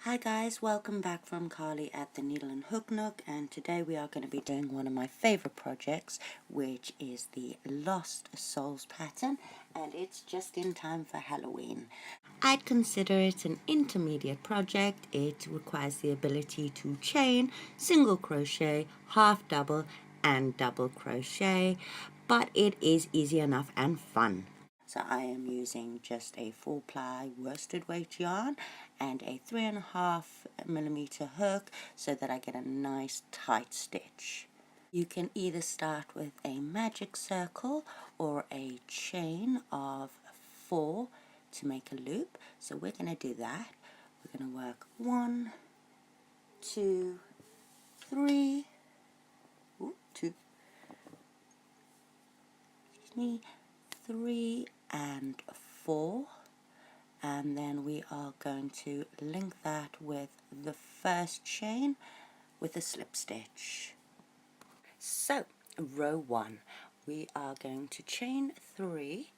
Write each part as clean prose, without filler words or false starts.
Hi guys, welcome back from Carly at the Needle and Hook Nook, and today we are going to be doing one of my favorite projects, which is the Lost Souls pattern, and it's just in time for Halloween. I'd consider it an intermediate project. It requires the ability to chain, single crochet, half double and double crochet, but it is easy enough and fun. So I am using just a 4-ply worsted weight yarn and a 3.5mm hook so that I get a nice tight stitch. You can either start with a magic circle or a chain of 4 to make a loop. So we're going to do that. We're going to work 1, 2, 3, 2, 3 and 4, and then we are going to link that with the first chain with a slip stitch. So row 1, we are going to chain 3.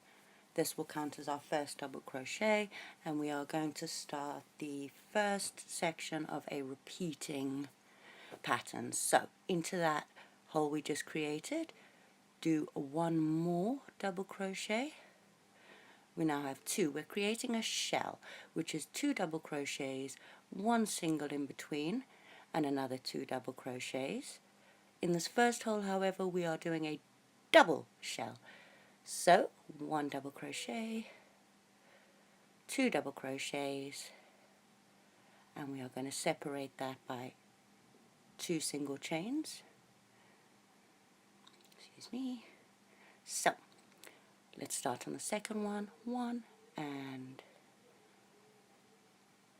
This will count as our first double crochet, and we are going to start the first section of a repeating pattern. So into that hole we just created, do 1 more double crochet. We now have 2. We're creating a shell, which is 2 double crochets, 1 single in between, and another 2 double crochets. In this first hole, however, we are doing a double shell. So 1 double crochet, 2 double crochets, and we are going to separate that by 2 single chains. Excuse me. So let's start on the second one. 1 and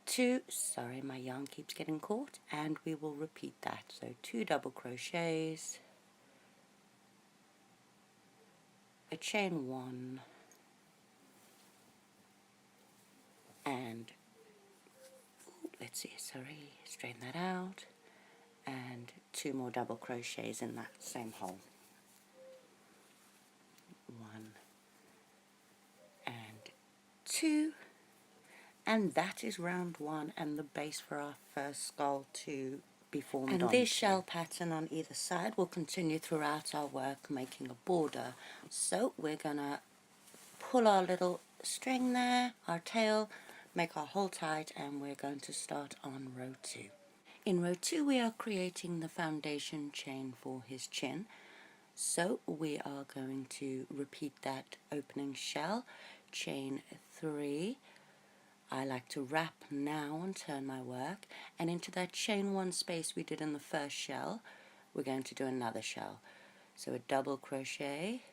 2, sorry, my yarn keeps getting caught, and we will repeat that. So 2 double crochets, a chain 1, and let's see, sorry, straighten that out, and 2 more double crochets in that same hole. 1 and 2, and that is round 1 and the base for our first skull to be formed. And this shell pattern on either side will continue throughout our work, making a border. So we're gonna pull our little string there, our tail, make our hole tight, and we're going to start on row 2. In row 2 we are creating the foundation chain for his chin. So we are going to repeat that opening shell, chain 3. I like to wrap now and turn my work, and into that chain 1 space we did in the first shell, we're going to do another shell. So a double crochet,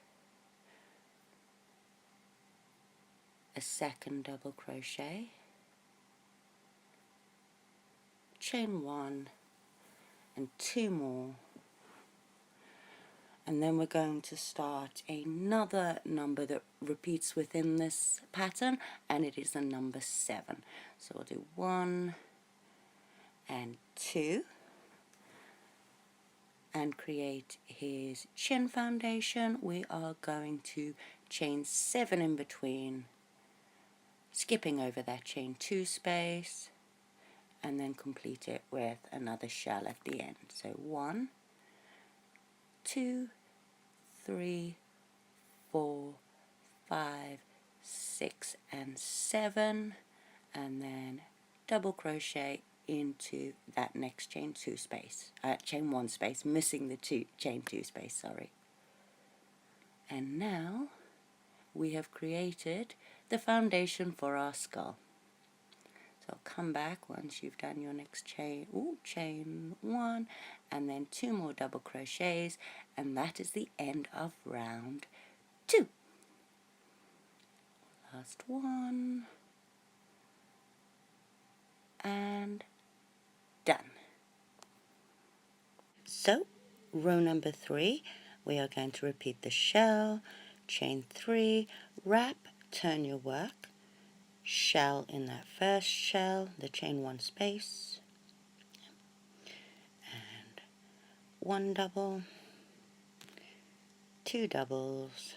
a second double crochet, chain 1 and 2 more, and then we're going to start another number that repeats within this pattern, and it is the number 7. So we'll do 1 and 2 and create his chin foundation. We are going to chain 7 in between, skipping over that chain 2 space, and then complete it with another shell at the end. So 1, 2, 3, 4, 5, 6 and 7, and then double crochet into that next chain 2 space, chain 1 space, missing the chain 2 space, sorry. And now we have created the foundation for our skull. So come back once you've done your next chain, chain 1, and then 2 more double crochets, and that is the end of round 2. Last one, and done. So row number 3, we are going to repeat the shell, chain 3, wrap, turn your work, shell in that first shell, the chain 1 space, and 1 double, 2 doubles,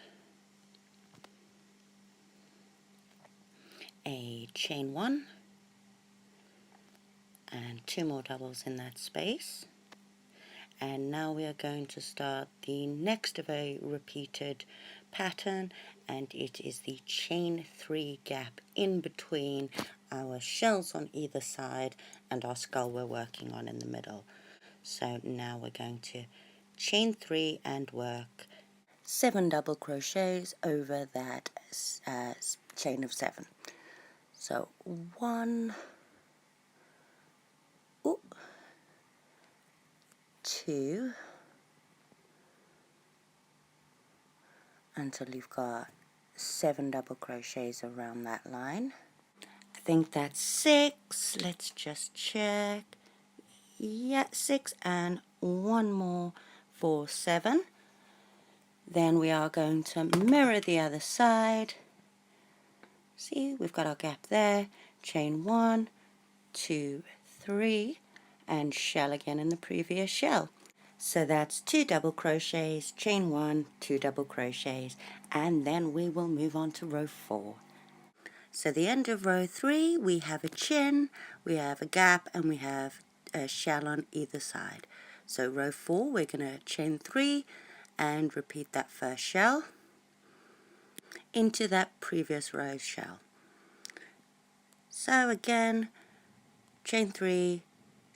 a chain 1, and 2 more doubles in that space. And now we are going to start the next of a repeated pattern, and it is the chain 3 gap in between our shells on either side and our skull we're working on in the middle. So now we're going to chain 3 and work 7 double crochets over that chain of 7. So 1, 2, until you've got 7 double crochets around that line. I think that's 6. Let's just check. Yeah, 6, and 1 more for 7. Then we are going to mirror the other side. See, we've got our gap there. Chain 1, 2, 3, and shell again in the previous shell. So that's 2 double crochets, chain 1, 2 double crochets, and then we will move on to row 4. So the end of row 3, we have a chin, we have a gap, and we have a shell on either side. So row 4, we're going to chain 3 and repeat that first shell into that previous row's shell. So again, chain 3,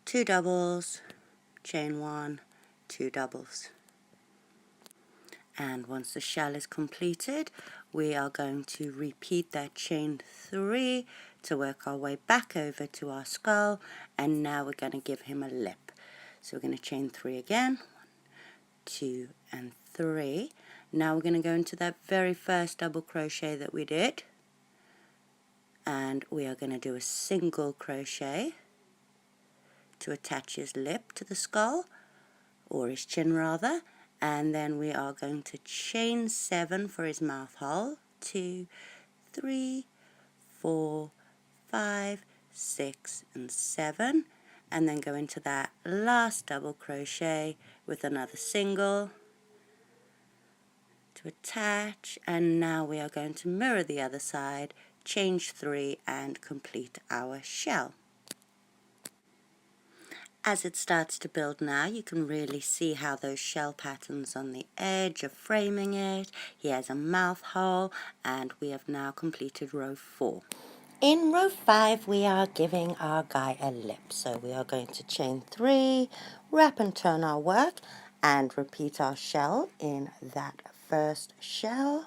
2 doubles, chain 1, 2 doubles. And once the shell is completed, we are going to repeat that chain 3 to work our way back over to our skull, and now we're going to give him a lip. So we're going to chain 3 again, 1, 2 and 3. Now we're going to go into that very first double crochet that we did, and we are going to do a single crochet to attach his lip to the skull, or his chin rather, and then we are going to chain 7 for his mouth hole. 2, 3, 4, 5, 6 and 7, and then go into that last double crochet with another single to attach, and now we are going to mirror the other side, change 3 and complete our shell. As it starts to build now, you can really see how those shell patterns on the edge are framing it. He has a mouth hole, and we have now completed row 4. In row 5, we are giving our guy a lip. So we are going to chain 3, wrap and turn our work, and repeat our shell in that first shell.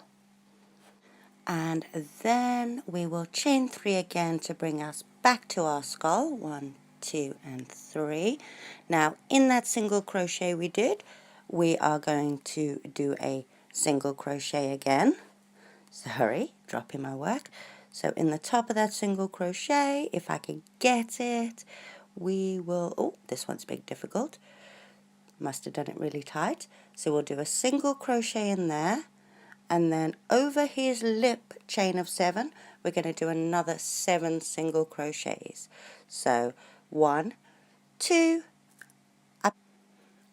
And then we will chain 3 again to bring us back to our skull. 1, 2 and 3. Now in that single crochet we did, we are going to do a single crochet again. Sorry, dropping my work. So in the top of that single crochet, if I can get it, we will, oh, this one's big difficult, must have done it really tight. So we'll do a single crochet in there, and then over his lip chain of 7, we're going to do another 7 single crochets. So 1, 2,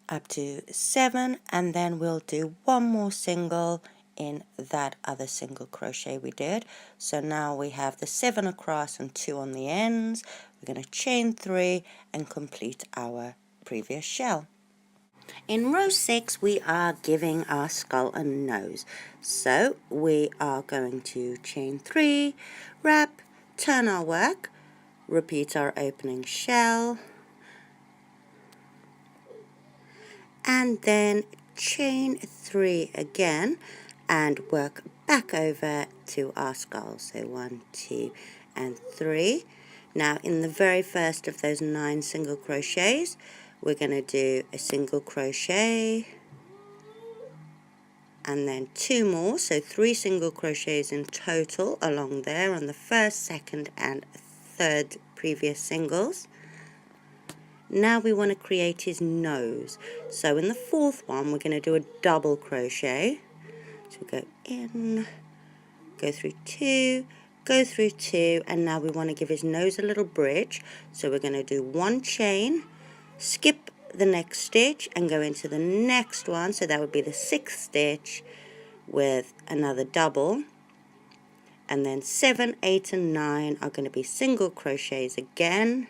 up to 7, and then we'll do 1 more single in that other single crochet we did. So now we have the 7 across and 2 on the ends. We're going to chain 3 and complete our previous shell. In row 6, we are giving our skull a nose. So we are going to chain 3, wrap, turn our work, repeat our opening shell, and then chain 3 again and work back over to our skull. So 1, 2 and 3. Now in the very first of those 9 single crochets, we're going to do a single crochet and then 2 more, so 3 single crochets in total along there on the first, second and third previous singles. Now we want to create his nose. So in the fourth one, we're going to do a double crochet. So we'll go in, go through 2, go through 2, and now we want to give his nose a little bridge. So we're going to do 1 chain, skip the next stitch and go into the next one. So that would be the 6th stitch with another double. And then 7, 8 and 9 are going to be single crochets again.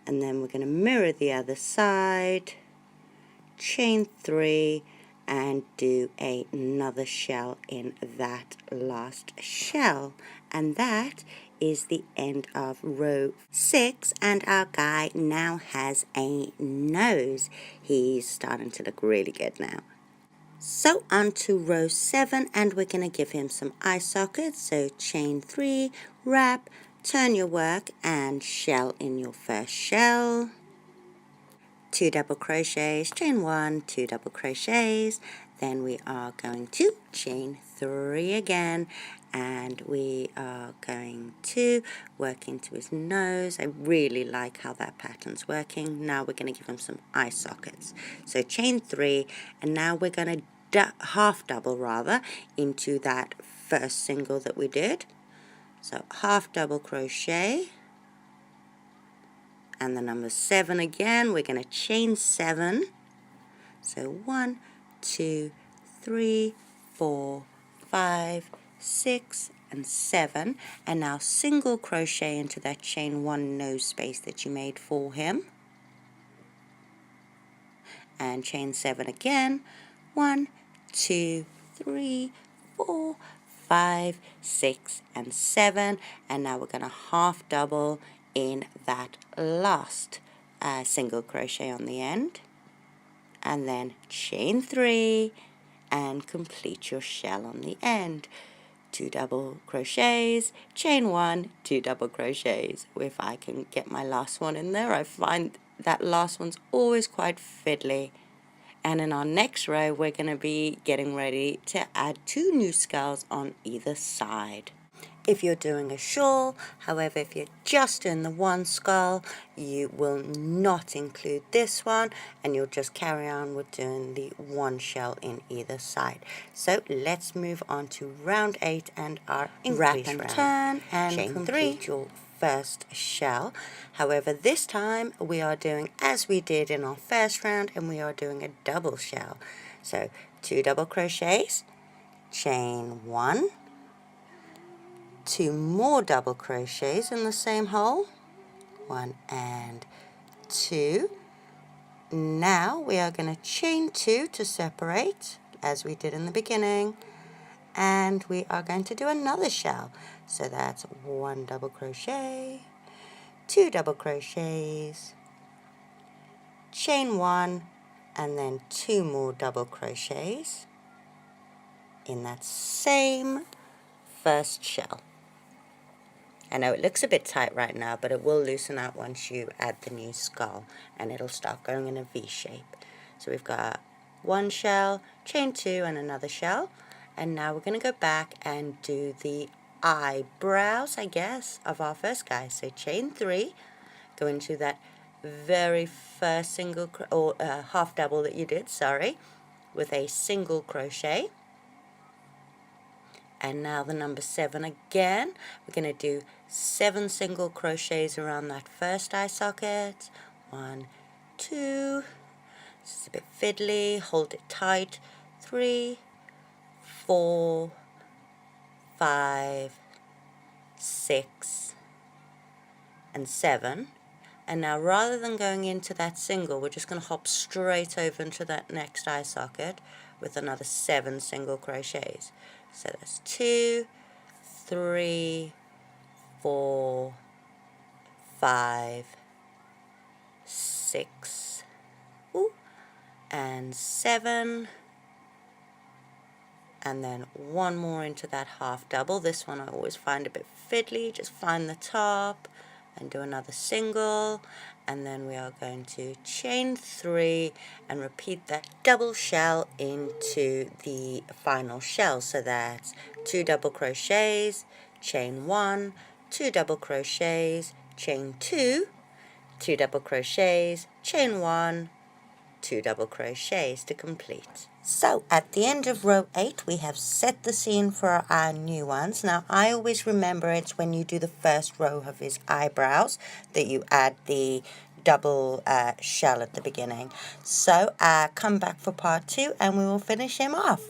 and then we're going to mirror the other side, chain 3, and do another shell in that last shell. And that is the end of row 6, and our guy now has a nose. He's starting to look really good now. So on to row 7, and we're going to give him some eye sockets. So chain 3, wrap, turn your work, and shell in your first shell. 2 double crochets, chain 1, 2 double crochets, then we are going to chain 3 again, and we are going to work into his nose. I really like how that pattern's working. Now we're going to give him some eye sockets. So chain 3, and now we're going to half double rather into that first single that we did. So half double crochet, and the number 7 again, we're going to chain 7. So 1, 2, 3, 4, 5, 6, and 7. And now single crochet into that chain 1 nose space that you made for him. And chain 7 again. 1, 2, 3, 4, 5, 6, and 7. And now we're going to half double in that last single crochet on the end, and then chain 3 and complete your shell on the end. 2 double crochets, chain 1, 2 double crochets. If I can get my last one in there, I find that last one's always quite fiddly. And in our next row, we're going to be getting ready to add 2 new skulls on either side. If you're doing a shawl, however, if you're just doing the one skull, you will not include this one, and you'll just carry on with doing the one shell in either side. So let's move on to round 8 and our wrap and round. Turn and chain complete 3. Your first shell. However, this time we are doing as we did in our first round, and we are doing a double shell. So 2 double crochets, chain 1, 2 more double crochets in the same hole, 1 and 2. Now we are going to chain 2 to separate as we did in the beginning, and we are going to do another shell. So that's 1 double crochet, 2 double crochets, chain 1, and then 2 more double crochets in that same first shell. I know it looks a bit tight right now, but it will loosen out once you add the new skull, and it'll start going in a V shape. So we've got 1 shell, chain 2, and another shell. And now we're going to go back and do the eyebrows, I guess, of our first guy. So chain 3, go into that very first single, half double that you did, with a single crochet. And now the number 7 again. We're going to do 7 single crochets around that first eye socket. 1, 2, this is a bit fiddly, hold it tight. 3, 4, 5, 6, and 7. And now rather than going into that single, we're just going to hop straight over into that next eye socket with another 7 single crochets. So that's 2, 3, 4, 5, 6, and 7, and then 1 more into that half double. This one I always find a bit fiddly. Just find the top and do another single, and then we are going to chain 3 and repeat that double shell into the final shell. So that's 2 double crochets, chain 1, 2 double crochets, chain 2, 2 double crochets, chain 1, 2 double crochets to complete. So at the end of row 8, we have set the scene for our new ones. Now I always remember it's when you do the first row of his eyebrows that you add the double shell at the beginning. So come back for part 2 and we will finish him off.